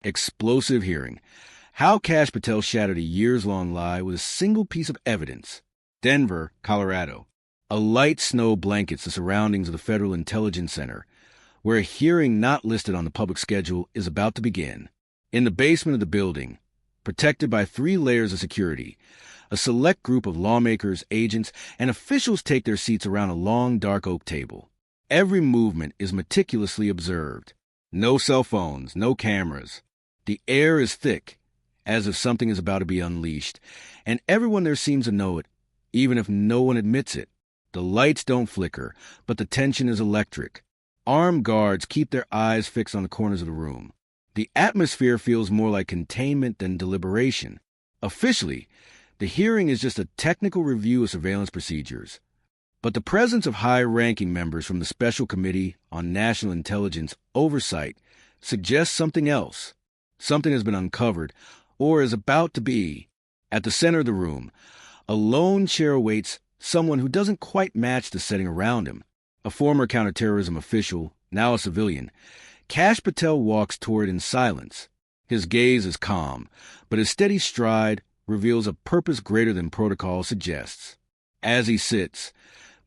Explosive hearing. How Kash Patel shattered a years-long lie with a single piece of evidence. Denver, Colorado. A light snow blankets the surroundings of the Federal Intelligence Center, where a hearing not listed on the public schedule is about to begin. In the basement of the building, protected by 3 layers of security, a select group of lawmakers, agents, and officials take their seats around a long, dark oak table. Every movement is meticulously observed. No cell phones, no cameras. The air is thick, as if something is about to be unleashed, and everyone there seems to know it, even if no one admits it. The lights don't flicker, but the tension is electric. Armed guards keep their eyes fixed on the corners of the room. The atmosphere feels more like containment than deliberation. Officially, the hearing is just a technical review of surveillance procedures. But the presence of high-ranking members from the Special Committee on National Intelligence Oversight suggests something else. Something has been uncovered, or is about to be. At the center of the room, a lone chair awaits someone who doesn't quite match the setting around him. A former counterterrorism official, now a civilian, Kash Patel walks toward in silence. His gaze is calm, but his steady stride reveals a purpose greater than protocol suggests. As he sits,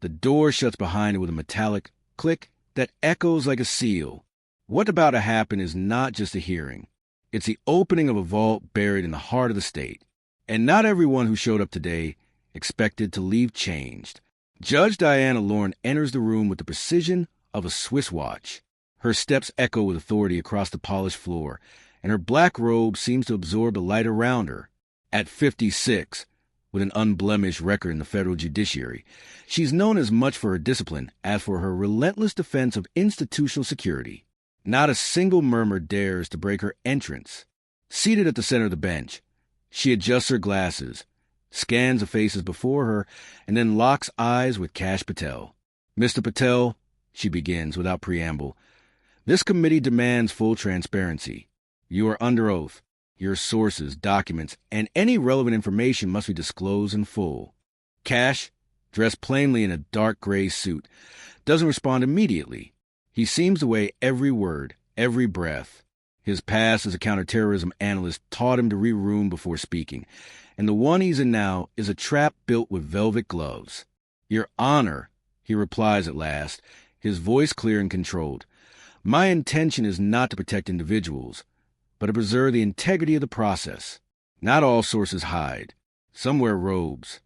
the door shuts behind him with a metallic click that echoes like a seal. What's about to happen is not just a hearing. It's the opening of a vault buried in the heart of the state. And not everyone who showed up today expected to leave changed. Judge Diana Lorne enters the room with the precision of a Swiss watch. Her steps echo with authority across the polished floor, and her black robe seems to absorb the light around her. At 56, with an unblemished record in the federal judiciary, she's known as much for her discipline as for her relentless defense of institutional security. Not a single murmur dares to break her entrance. Seated at the center of the bench, she adjusts her glasses, scans the faces before her, and then locks eyes with Kash Patel. Mr. Patel, she begins without preamble, this committee demands full transparency. You are under oath. Your sources, documents, and any relevant information must be disclosed in full. Kash, dressed plainly in a dark gray suit, doesn't respond immediately. He seems to weigh every word, every breath. His past as a counterterrorism analyst taught him to read a room before speaking, and the one he's in now is a trap built with velvet gloves. Your Honor, he replies at last, his voice clear and controlled. My intention is not to protect individuals, but to preserve the integrity of the process. Not all sources hide. Some wear robes.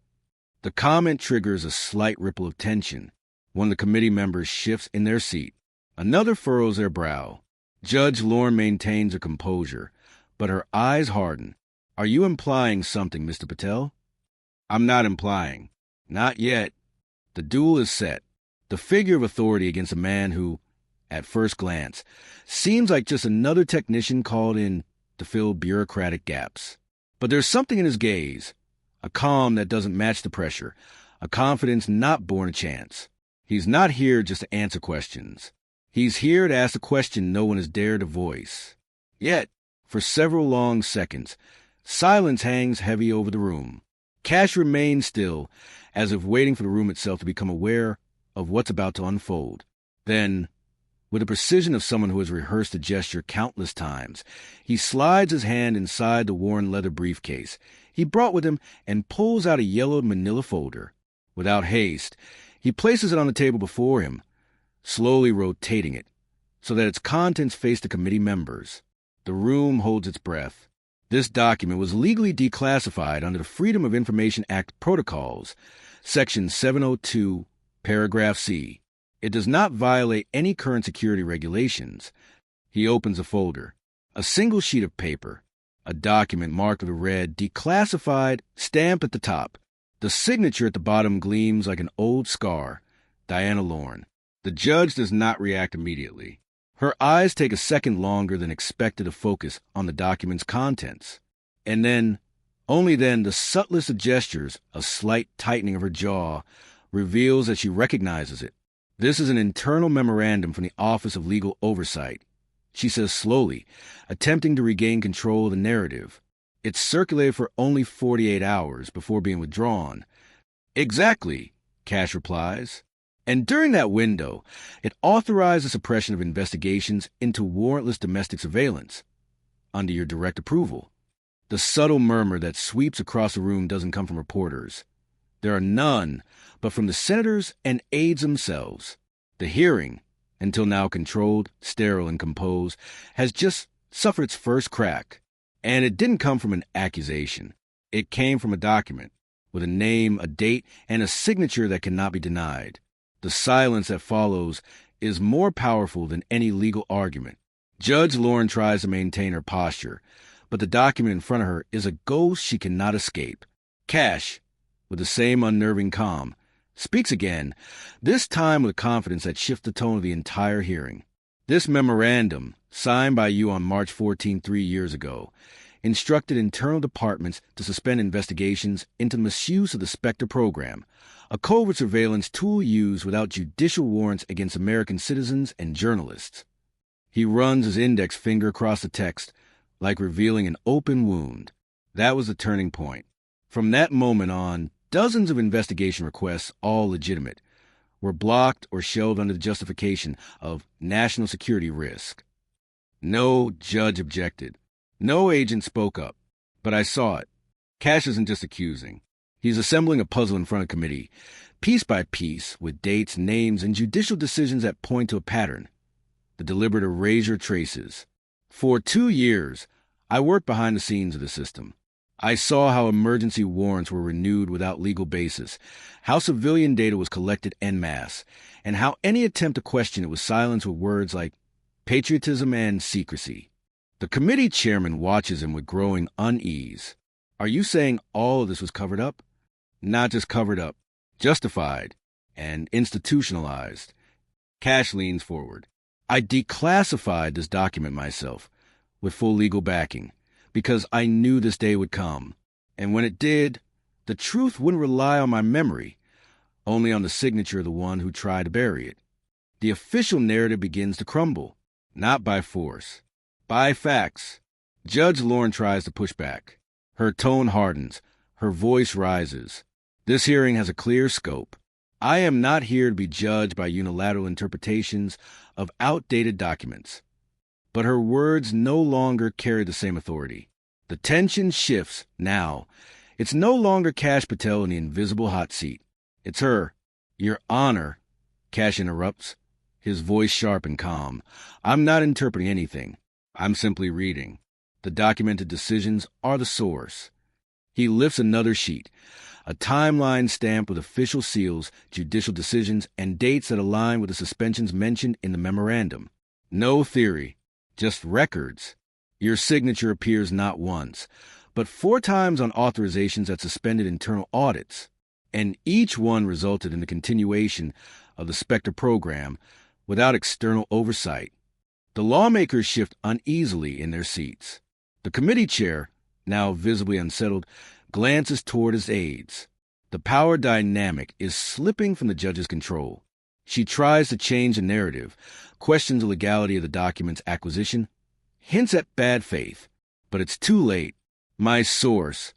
The comment triggers a slight ripple of tension. One of the committee members shifts in their seat. Another furrows their brow. Judge Lorne maintains her composure, but her eyes harden. Are you implying something, Mr. Patel? I'm not implying. Not yet. The duel is set. The figure of authority against a man who, at first glance, seems like just another technician called in to fill bureaucratic gaps. But there's something in his gaze, a calm that doesn't match the pressure, a confidence not born of chance. He's not here just to answer questions. He's here to ask a question no one has dared to voice. Yet, for several long seconds, silence hangs heavy over the room. Kash remains still, as if waiting for the room itself to become aware of what's about to unfold. Then, with the precision of someone who has rehearsed the gesture countless times, he slides his hand inside the worn leather briefcase he brought with him and pulls out a yellowed manila folder. Without haste, he places it on the table before him, slowly rotating it, so that its contents face the committee members. The room holds its breath. This document was legally declassified under the Freedom of Information Act protocols, Section 702, Paragraph C. It does not violate any current security regulations. He opens a folder. A single sheet of paper. A document marked with a red, declassified stamp at the top. The signature at the bottom gleams like an old scar. Diana Lorne. The judge does not react immediately. Her eyes take a second longer than expected to focus on the document's contents. And then, only then, the subtlest of gestures, a slight tightening of her jaw, reveals that she recognizes it. This is an internal memorandum from the Office of Legal Oversight, she says slowly, attempting to regain control of the narrative. It's circulated for only 48 hours before being withdrawn. Exactly, Kash replies. And during that window, it authorized the suppression of investigations into warrantless domestic surveillance. under your direct approval. The subtle murmur that sweeps across the room doesn't come from reporters. There are none, but from the senators and aides themselves. The hearing, until now controlled, sterile, and composed, has just suffered its first crack. And it didn't come from an accusation. It came from a document, with a name, a date, and a signature that cannot be denied. The silence that follows is more powerful than any legal argument. Judge Lauren tries to maintain her posture, but the document in front of her is a ghost she cannot escape. Cash, with the same unnerving calm, speaks again, this time with a confidence that shifts the tone of the entire hearing. This memorandum, signed by you on March 14, 3 years ago, instructed internal departments to suspend investigations into the misuse of the Spectre program, a covert surveillance tool used without judicial warrants against American citizens and journalists. He runs his index finger across the text, like revealing an open wound. That was the turning point. From that moment on, dozens of investigation requests, all legitimate, were blocked or shelved under the justification of national security risk. No judge objected. No agent spoke up. But I saw it. Cash isn't just accusing. He's assembling a puzzle in front of committee, piece by piece, with dates, names, and judicial decisions that point to a pattern. The deliberate erasure traces. For 2 years, I worked behind the scenes of the system. I saw how emergency warrants were renewed without legal basis, how civilian data was collected en masse, and how any attempt to question it was silenced with words like patriotism and secrecy. The committee chairman watches him with growing unease. Are you saying all of this was covered up? Not just covered up, justified and institutionalized. Cash leans forward. I declassified this document myself, with full legal backing, because I knew this day would come. And when it did, the truth wouldn't rely on my memory, only on the signature of the one who tried to bury it. The official narrative begins to crumble, not by force, by facts. Judge Lauren tries to push back. Her tone hardens. Her voice rises. This hearing has a clear scope. I am not here to be judged by unilateral interpretations of outdated documents. But her words no longer carry the same authority. The tension shifts now. It's no longer Cash Patel in the invisible hot seat. It's her. Your Honor, Cash interrupts, his voice sharp and calm. I'm not interpreting anything. I'm simply reading. The documented decisions are the source. He lifts another sheet, a timeline stamped with official seals, judicial decisions, and dates that align with the suspensions mentioned in the memorandum. No theory, just records. Your signature appears not once, but 4 times on authorizations that suspended internal audits, and each one resulted in the continuation of the Spectre program without external oversight. The lawmakers shift uneasily in their seats. The committee chair, now visibly unsettled, glances toward his aides. The power dynamic is slipping from the judge's control. She tries to change the narrative, questions the legality of the document's acquisition, hints at bad faith, but it's too late. My source,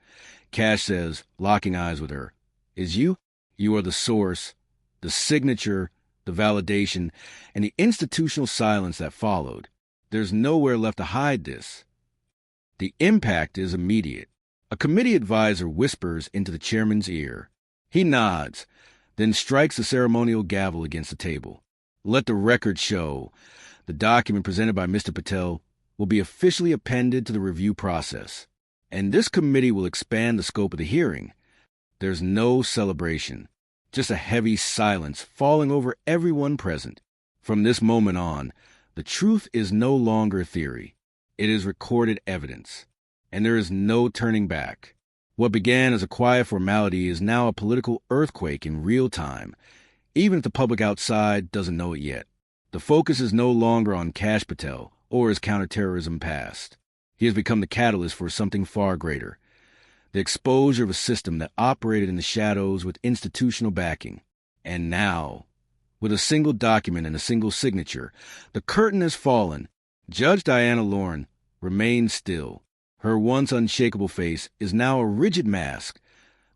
Cash says, locking eyes with her, is you. You are the source, the signature, the validation, and the institutional silence that followed. There's nowhere left to hide this. The impact is immediate. A committee advisor whispers into the chairman's ear. He nods, then strikes the ceremonial gavel against the table. Let the record show. The document presented by Mr. Patel will be officially appended to the review process, and this committee will expand the scope of the hearing. There's no celebration, just a heavy silence falling over everyone present. From this moment on, the truth is no longer theory. It is recorded evidence, and there is no turning back. What began as a quiet formality is now a political earthquake in real time, even if the public outside doesn't know it yet. The focus is no longer on Cash Patel or his counterterrorism past. He has become the catalyst for something far greater. The exposure of a system that operated in the shadows with institutional backing. And now, with a single document and a single signature, the curtain has fallen. Judge Diana Lauren remains still. Her once unshakable face is now a rigid mask,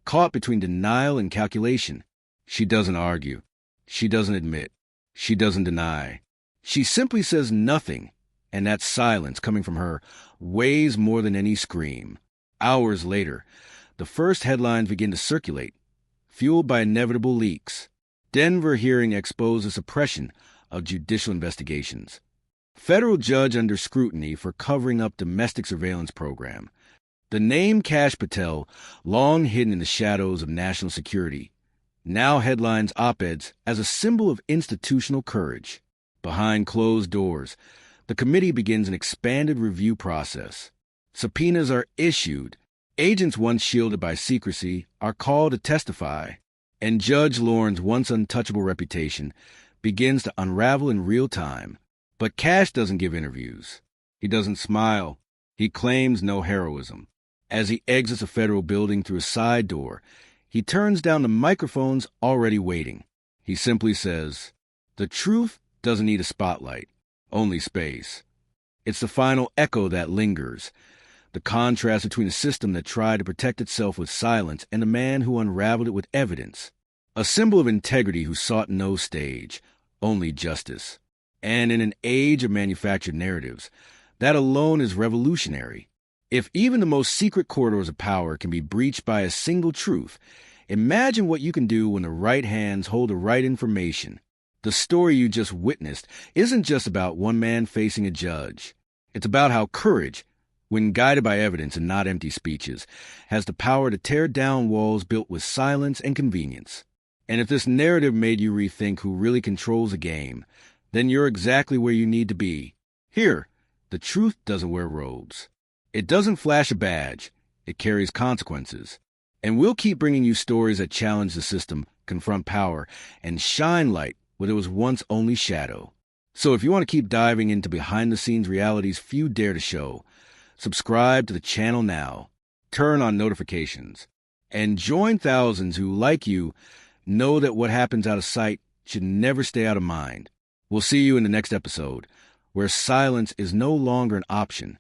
caught between denial and calculation. She doesn't argue. She doesn't admit. She doesn't deny. She simply says nothing, And that silence coming from her weighs more than any scream. Hours later, the first headlines begin to circulate, fueled by inevitable leaks. Denver hearing exposes suppression of judicial investigations. Federal judge under scrutiny for covering up domestic surveillance program. The name Kash Patel, long hidden in the shadows of national security, now headlines op-eds as a symbol of institutional courage. Behind closed doors, the committee begins an expanded review process. Subpoenas are issued. Agents once shielded by secrecy are called to testify. And Judge Lorne's once untouchable reputation begins to unravel in real time. But Kash doesn't give interviews. He doesn't smile. He claims no heroism. As he exits a federal building through a side door, he turns down the microphones already waiting. He simply says, "The truth doesn't need a spotlight, only space." It's the final echo that lingers, the contrast between a system that tried to protect itself with silence and a man who unraveled it with evidence. A symbol of integrity who sought no stage, only justice. And in an age of manufactured narratives, that alone is revolutionary. If even the most secret corridors of power can be breached by a single truth, imagine what you can do when the right hands hold the right information. The story you just witnessed isn't just about one man facing a judge. It's about how courage, when guided by evidence and not empty speeches, has the power to tear down walls built with silence and convenience. And if this narrative made you rethink who really controls the game, then you're exactly where you need to be. Here, the truth doesn't wear robes. It doesn't flash a badge. It carries consequences. And we'll keep bringing you stories that challenge the system, confront power, and shine light where there was once only shadow. So if you want to keep diving into behind-the-scenes realities few dare to show, subscribe to the channel now, turn on notifications, and join thousands who, like you, know that what happens out of sight should never stay out of mind. We'll see you in the next episode, where silence is no longer an option,